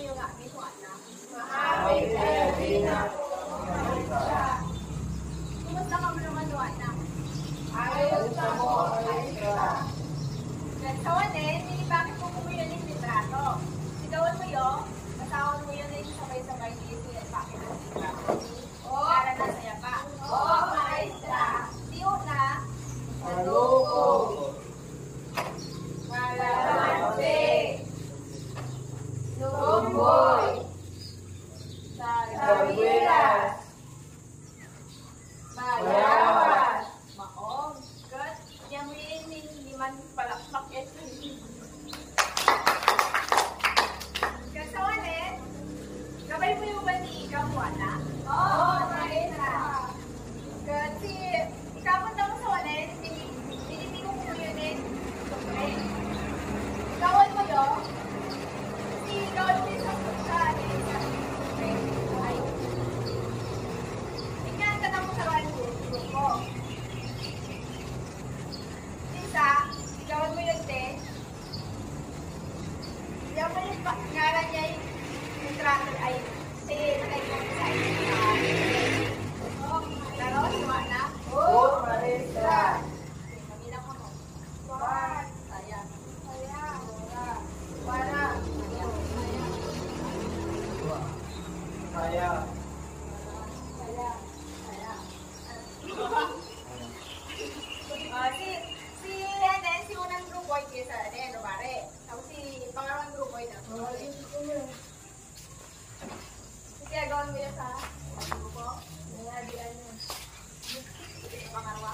yung amin ko anak. Maaming Erlina po, maestra. Kumusta ka mo naman yung anak? Ayos na po, maestra. Nagsawan hindi bakit mo kumuyo ng litrato? Sigawan mo yun, kasawang mo yun na yung sabay-sabay dito yung bakit ng litrato. Para na saya pa. Oo, maestra. Di una, Maluko. Malamansi. Lumboy. Sarwilas. Mayawas. maong, good. Yan mo yun, liman palakpak yan. Kasawan gabay mo yung ba ni ikaw mo anak? Oo, maestra. Kasi ikaw mo daw sa wanin, pinipili ko mo yun okay. Ikawan mo yun. Kasi ikawan mo yung sa okay. Ay. Tingnan ka na mo sa wanin ko. Isa, ikawan mo yun din. Ikawan mo yung ngaran niya yung tracker ay sige, nakaikot sa Laro, siwa na. Oo, maestra. Kami lang ako. One. Sayang. Wala. Kaya. Si unang grupo ay kesa Robare. Tapos si pangalawang grupo ay kaya gawin mo yun sa grupo? Pangalawa.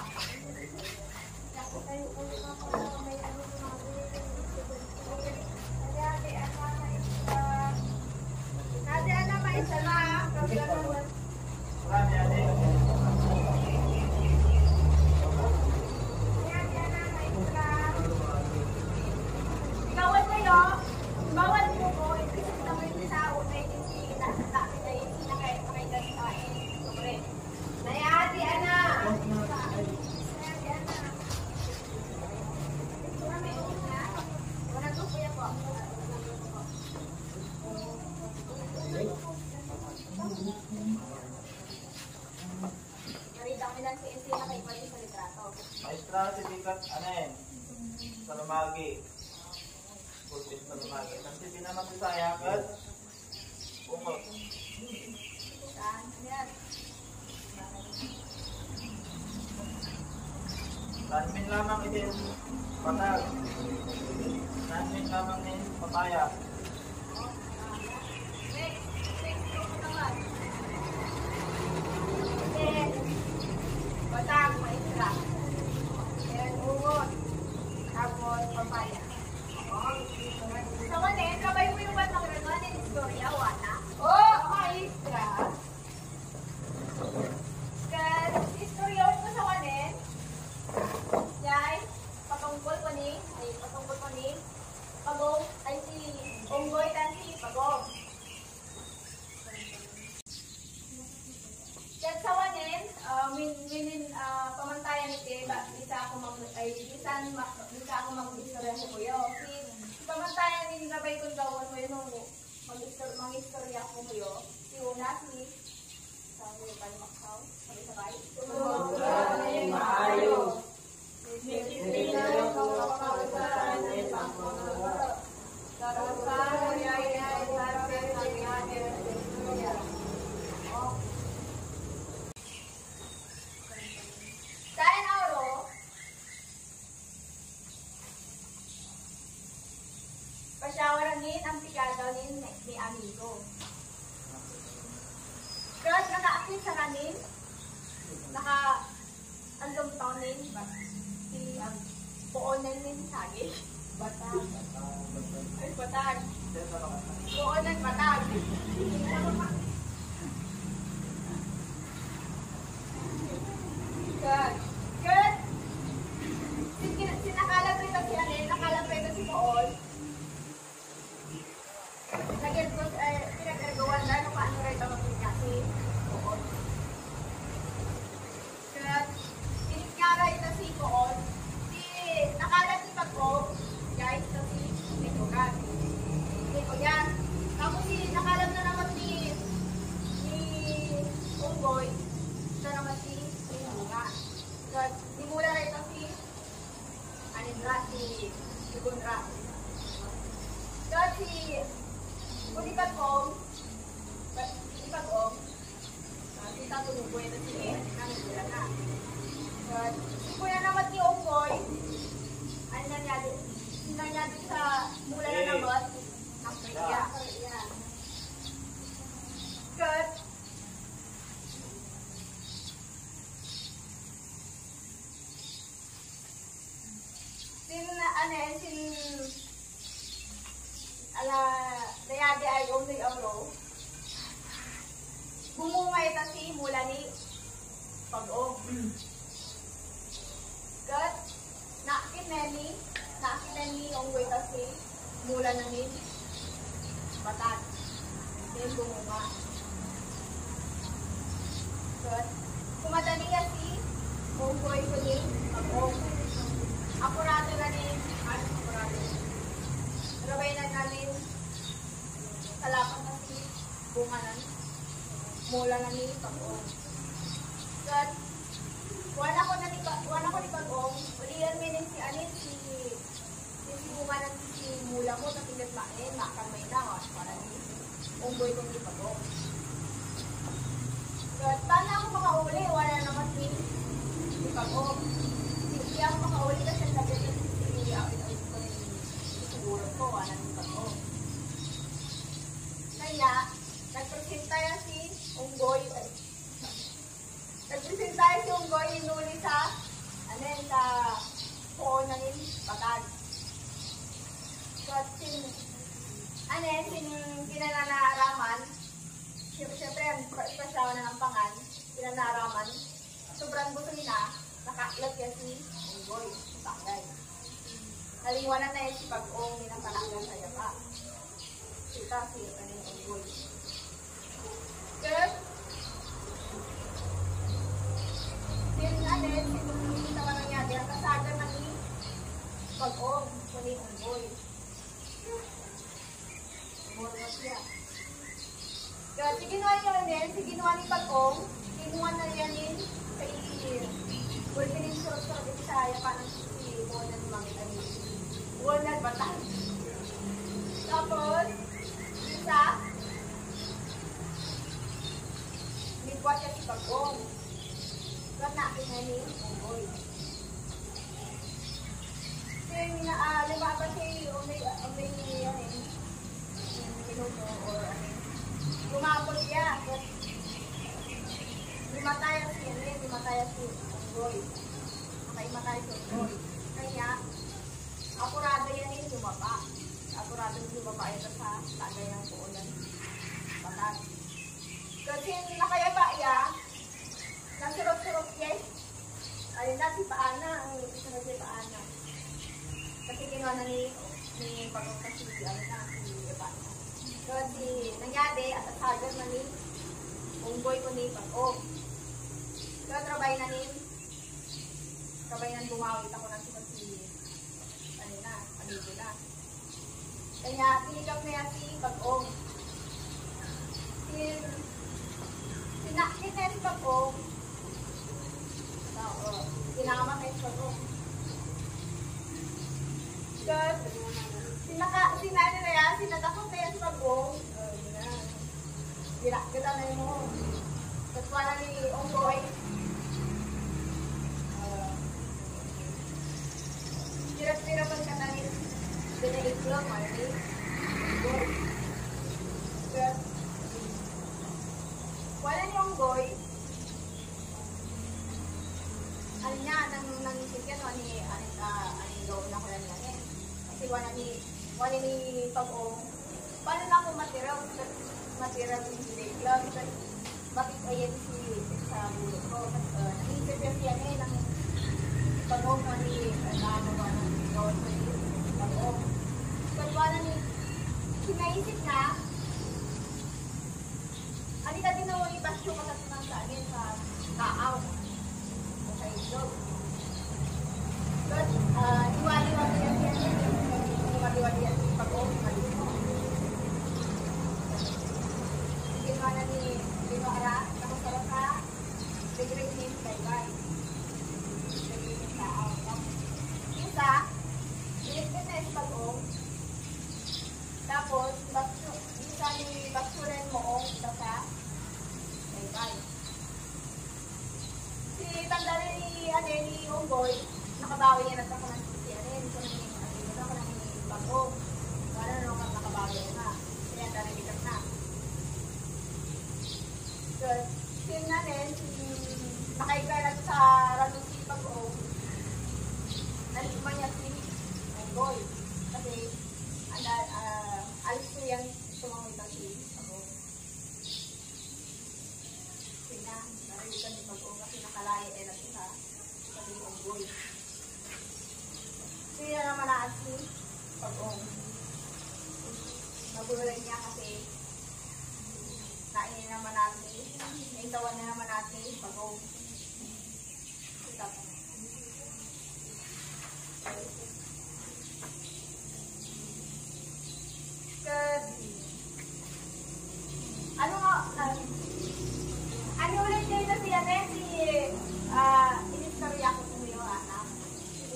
Ate Ana, may isa na. Marami ate. Bawal kayo. Bawal mo ko. Kasi naman sa unay din si Nasa kayo. Sila kayo makailan sa sobre. Naya, Ate Ana. Unang grupo yan po. Narita kami lang si NC na kayo pali sa litrato. Maestra, si Tikat, Salumagi. Pulpit Salumagi. Kasi di naman si Sayakat. Umot. Saan? Yan. Tanmin lamang itin patag. Tanmin lamang din papaya. Next grupo naman. Then, batang, maestra. Then, ungon. Tapos, papaya. So, kabay mo yung batang renon in istorya, wana? Oh, maestra! Kasi, istorya ko sa wanin. Yay, patungkol ko ni, Pagong, ay si Unggoy tan si Pagong. Yan sa wanin, pamantayan iti, bisa ako mag-istorya ko yo. Si pamantayan ni nabay kong gawin mo yun, mag-istorya ko mo yo. Si una, si Sabi ba yung maksaw? Sabay-sabay? Maayo. Kain oro, pasyawarangin ang pikadaw ni amigo. Kahit naka-akin sa kanin, naka-along taunin, si Poonan din sagi. Batag. Ay, batag. Poonan, batag. Good. Good. Sinakalag rin si Anin, nakalag rin si Poon. Lagyan ko, pinag-ergawan na, no, paano rin ito kasi Poon. Good. Inikara ito si Poon. Nakalat si Pagong, guys, ito si Nikogan. Nikogan. Tapos si Kung ipag-om, kita tumuboy na siya, nangyayari na. But, kung yan naman ni Onggoy, ano nangyari sa mula na naman, nakapaya. Good. Nayadi ay umay aro. Bumungay ito si mula ni pag-om. Good. Nakinani onggoy ito si mula na ni batan. Then bumunga. Good. Kumadali nga si onggoy ko ni pag-om. Apurado na ni apurado. Rabay na namin salapan na si bunganan. Mula na ni pag-om. Good. Wala ko ni pag-om. Ulihan meaning si anin si bunganan si mula mo na pilit main. Makamay na. Para ni onggoy ko ni pag-om. Good. Paano ako makauli? Wala naman si pag-om. Hindi ako makauli kasi sabi na si siguro ko. Wala ni pag-om. Kaya, nagpresenta yan si onggoy. Nagpresenta yan si onggoy inuli sa poon na rin pagad. So, kinanaraman, siyempre, pasyawan na ng pangan, kinanaraman, sobrang gusto nila, nakailat yan si onggoy, sa bagay. Nalingwanan na yan si pag-ong, ninapalakan sa yapa. Kita si onggoy. Good. Sinunita ka nangyari, ang kasaga na ni pag-ong, kunin onggoy. Umuro siya. Good. Si ginawa ni pag-ong, kinuha na yan din kay Bulpinin Short sa Bisaya, paano si Bonan Mangita ni Bonan Batan. Tapos, isa, nagbuat siya si pag-ong. Ba't nakin na ni onggoy? Lima ba siya umay minuto or lumapot siya. Limataya si onggoy. Makaimataya si onggoy. Kaya, apurado yan yung lumapa. Apurado yung lumapa ito sa tagayang puulan. Batat. Kasi nakayaba yan, nasurok-surok yan. Ayun na, si Paana. Ang isa na si Paana. Kasi ginawa na ni pag-ong kasi si Paana. Kasi nangyari at asagan na ni onggoy ko ni pag-ong. Kaya trabay na bumawit ako na si paligo na. Kaya pinikap na yan si pag-ong. Sinakit na si pag-ong. Sinama na si pag-ong. Sinatakot na yan si pag-ong. Ginakita na yun mo. Tapos wala ni onggoy. Sirap-sirapan ka na rin. Binaiklong, wala ni onggoy. Wala ni onggoy. Ano niya, nangisip yan, ani loob na ko yan yan. Kasi wala ni pag-ong. Paano na ako matira yung binaiklong? Bakit ayan sa bulot ko? Nangisip yan ng pag-ong na ni nakagawa ng gawin ko ni pag-ong. But wala ni sinaisip na ani ka din na ipasyo ka sa amin sa kaaw o sa itlog. But iwali-wali yan pag-ong ginawa na ni Ara tapos tara ka bigring him bye-bye. Isa, binigyan na yung pag-ong. Tapos, isa basuran mo o isa sa bye. Si tanda rin ni Onggoy, nakabawi yan at ako ng si Aren. Ito ako ng bago. Wala na naman nakabawi na. Kaya tanda rin na. Good. Sin na rin, nakaikalat sa Ranusi Pag-o. Nalikman niya si Onggoy. Kasi, alis ko yan tumawag ng si Pag-o. Sin na, narikan si Pag-o kasi nakalaya na siya sa si Onggoy. Sin na naman na si Pag-o. Nagulay niya kasi kainin naman natin, naintawan na naman natin Pag-o. Ano ulit dito si inistorya ko kung yung anak.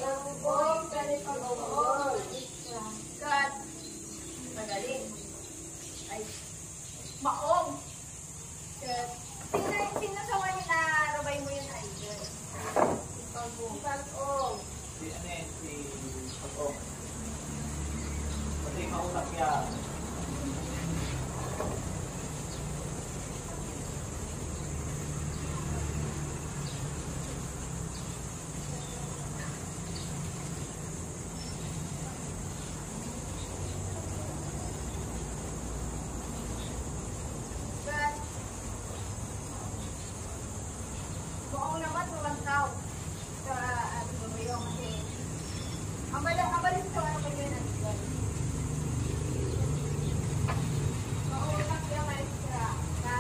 Yung boy, pwede Pag-o. Kat, madali. Ay, maong. Kat, sino sa wala na rabay mo yung idol? Pag-o. Si Pag-o. Kasi kausap niya. Buong naman, tumantaw sa ating babayo kasi ang balis sa ano kayo na siya. Maulap yung maestra na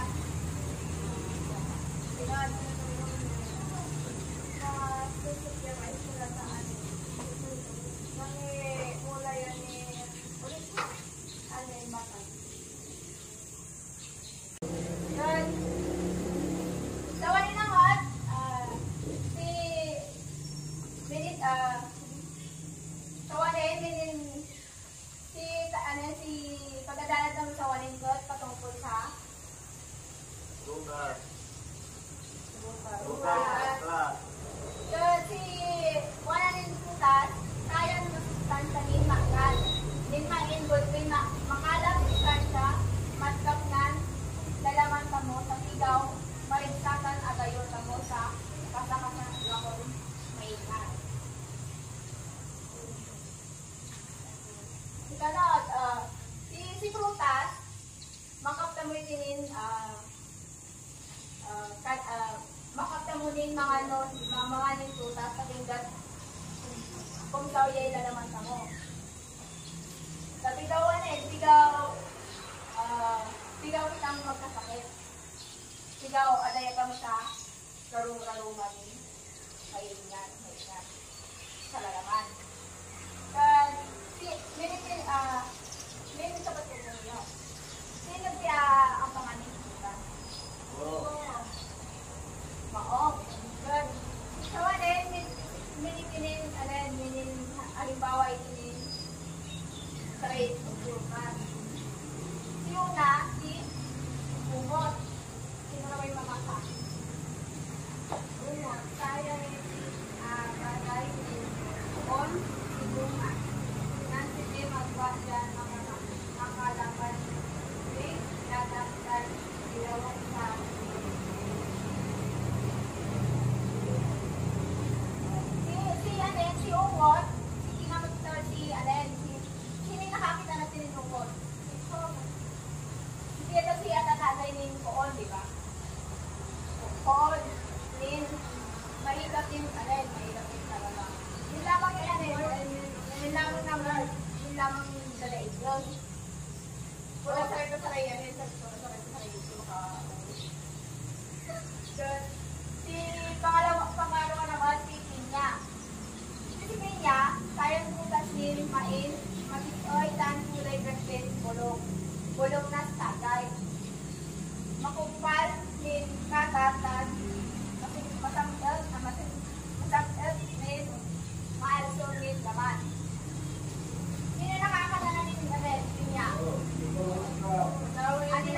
pinag susuk yung maestra sa atin. Mula yan ulit mo. Ano yung batang. Yan. Tawalin naman. Si pagdadalat ng sawanin ko patungkol sa Lugar. Lugar. So, si wala rin putas, kaya ng sustansya ni Makal. Din ma-involve rin na makalang sustansya, matkapnan, lalaman tamo sa sigaw, marinsakan agayon tamo sa kasakasan ng lakon may ikan. Ikalawat, si prutas, makapta mo din makapta mo din mga nin prutas sa tinggat kung ikaw yay lalaman ka mo. Sa tigawan tigaw kitang magkasakit. Tigaw, adaya ka mo sa karung-karungan din. May ingat sa lalaman. Minit sa patuloy nyo. Sino siya ang panganin kita? Maong. Good. So, halimbawa, itinin straight o purman. Si Una, si Bungot. Sino na may mamaka? Bungot. Kaya rin bagay si On, si Bungot. Nanti magbuat dyan ang kalaban ni dadaktan dilawang sa si Ungot, sino nakakita natin ni Ungot? Hindi ito siya tatagay ni Poon, di ba? Poon, Lin, mahirap din talaga. Yun lamang yun lamang dalaig yun. Wala sa ito sa kayo, si pangalawa naman, si Pinya. Si Pinya, kayang bukas ni Main, mag-itoy, dan kulay breakfast, bulong na tagay. Makumpal, ni katatan, masamdal, ni maalso, ni laman. Sino nakakadala ni Pinya? Ano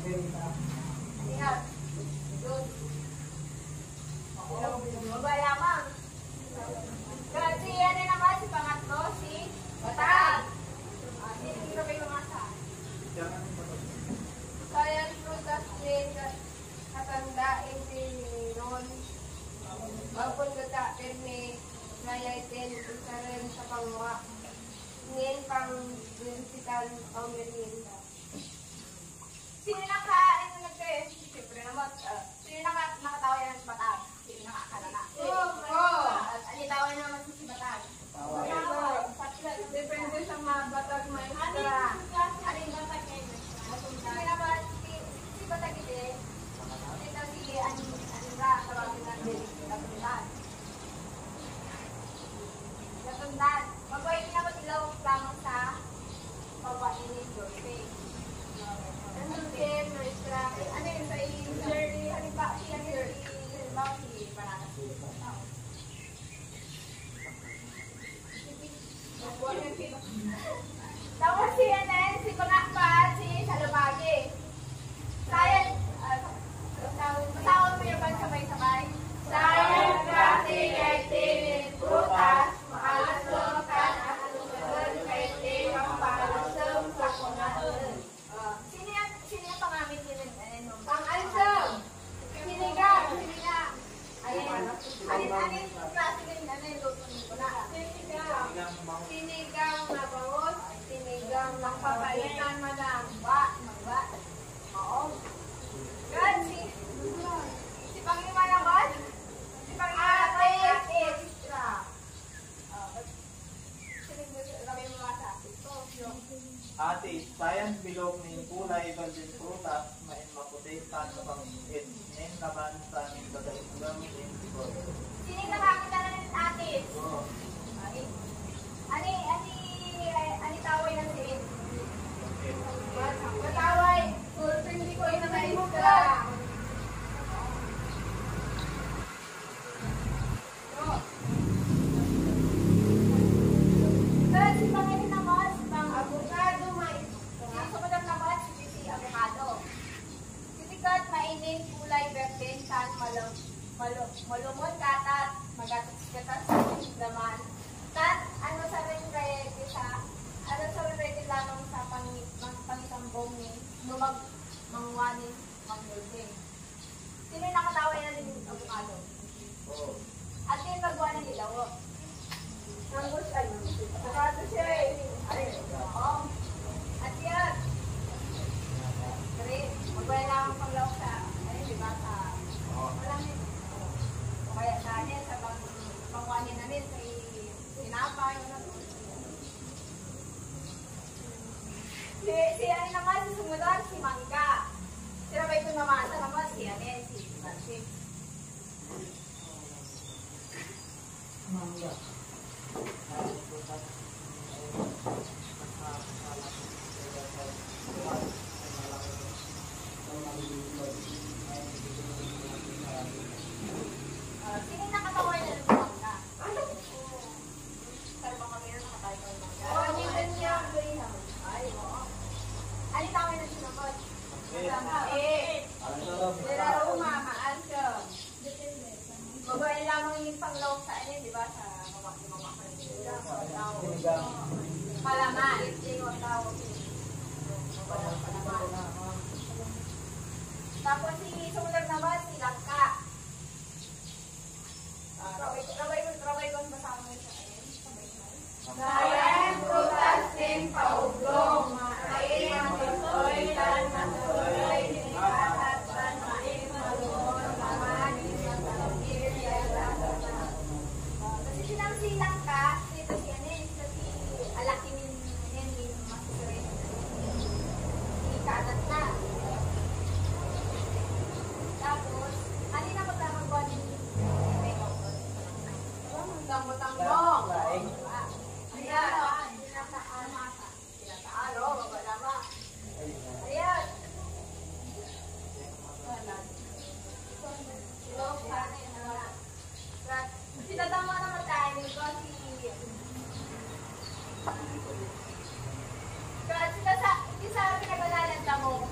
Ayan. Good. Mabay lamang. Good. Si ano naman, si pangatlo, si Batag. Hindi ko kayo masa. Sayang prutas din katanda ron. Bagong gata perme nayaiten isa rin sa pangwa. Ngayon pang principal o merienda. Sino siyempre naman, sino nakatawa yan sa Batag? Sino nakakalala? Alitawa naman si Batag. Depende sa mga Batag maestra. Alin ba Batag kayo? Sino naman si Batag ite? Ito si Anira, tawagin natin. Latundan. Magway na ilaw lamang sa pawain ni Dorpe. Nandun maestra. Ano yun sa Jerry? Halimbawa si Banana. Tapos si si Pangakpat, si Salubagi. Science, matawag mo yung sabay-sabay. Science, crafting, activity, prutas, maalasong, kan-alusun, kaitin, pampalasong, sakungan. Sino yung pangamit yun? Pang-alsong! Sinigang! Alin klase din luto nito na? Sinigang na bangos, sinigang na papaitan manamba. Oo. Good. Si Panglima naman? Si Panglima extra. Ate, sayang bilog ng kulay baldin prutas, main maputi, tanto pang it. Nen naman sa amin bagay-ulang in siguro. Sino nakakita na ng ate? Oo. Ani taway ng siin? Mataway. Hindi ko ina maestra. Si Pangilin naman, si Pang-Avocado, maestra. Si Madam naman, si Avocado. Sisikat, mainin, kulay, berbentan, malumon, katat, magatas-gatas, laman. Tat, ano sa rin lamang sa pangisambong ni mangwanin, manggulting. Sino yung nakatawa yan ng avocado? Oo. At yung magwa ng ilawo? Nanggos ay, avocado siya eh. Oo. At yan. Great. Magwa lang pang lawak sa, diba, sa malamit. O kaya sa anin, sa pangwanin namin, sa sinapay, si ano naman, si sumunod, si Mangga. Si Rabay ko naman, sa naman, si Anen, si Francis. Mangga. Sino nakatawa na ng Mangga? Pero baka meron nakatawa ng Mangga. Ay, oo. Ano tawag na sinabot? Pero umamaan ka. Babae lamang yung panglawak sa ano, di ba? Sa mamak na nila. Palaman. Yung tawag. Palaman. Tapos si sumunod naman, si Langka. Trabay ko masama mo sa ayan. Sayang, prutas, din, pauglong. Main, matuloy, tan, matuloy, nilikatat, tan, main, malumon, laman, isang talagir, yalan, kasi sinang silang ka, dito si Anen, kasi alaki ni Anen, masusurin. Ikatat na. Tapos, alin na magdamagwa ni Tambong. Ayan. Sinataalo, mabalama. Ayan. Sinatama naman tayo nito si sa pinagalalan mo.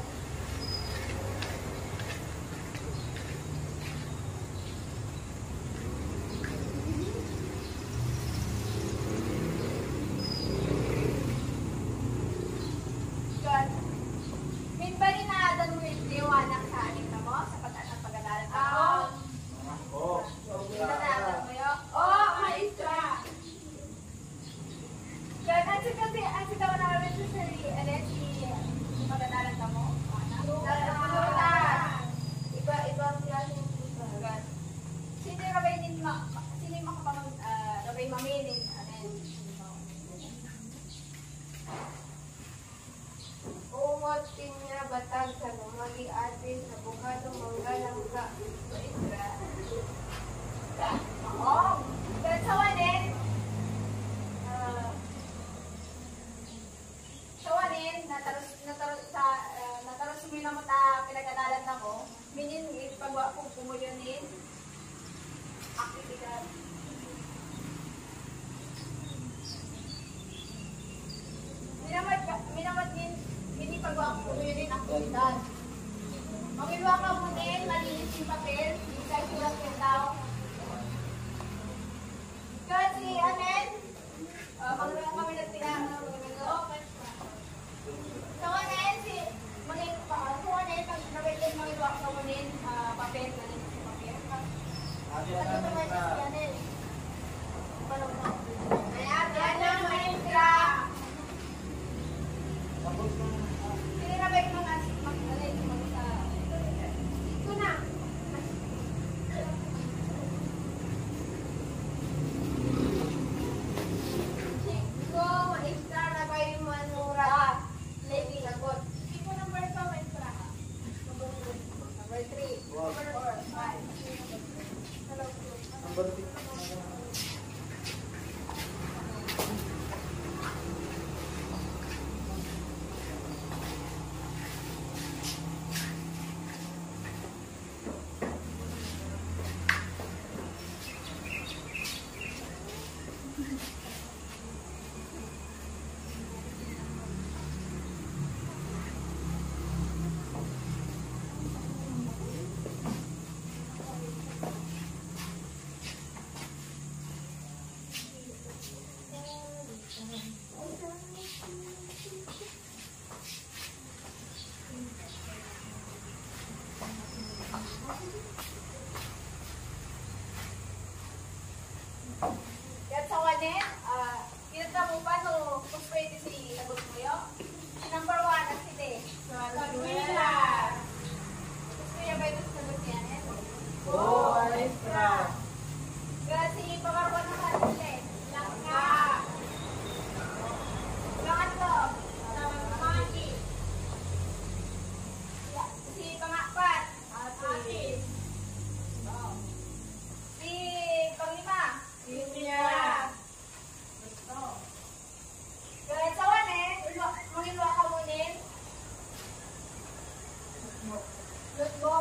Matag sa lumagi atin sa bukado manggalang ka. Maestra. Oo. Pero sa wanin, nataros mo na mata pinag-analan na ko, minin pagwa ko pumuyonin, aktibidad. Minamad din, mini pagwa ko pumuyonin, aktibidad. Magilwa ka mo din, malinis yung papel, hindi ka sulat yung tao. Kasi, anen, magulong kami nagtinanong, so, anen, pag nabigyan mo yung waksa mo din, papel, malinis yung papel. Ate, ano na? Ayan lang, maestra. Tapos na. Sige na ba yung mga magdalay, mag-sa... Ito na. Chico, maestra na ba yung manura? Lady, lagot. Chico, number 2, maestra. Number 3. Number 4. 5. Number 6. Yan sa wanin, kinata mo pa no, kung pwede si lagot mo yun. Si number 1, at si De. Carmela. Gusto niya ba ito sa sagot niya? Oo, maestra. Kasi pangarwa na kanila eh. Langka. Pangatlo. Maki. Si pangapat. Ate. Si panglima. Cynthia. Kahit sa wanin, mangilwa ka munin. Lutbo.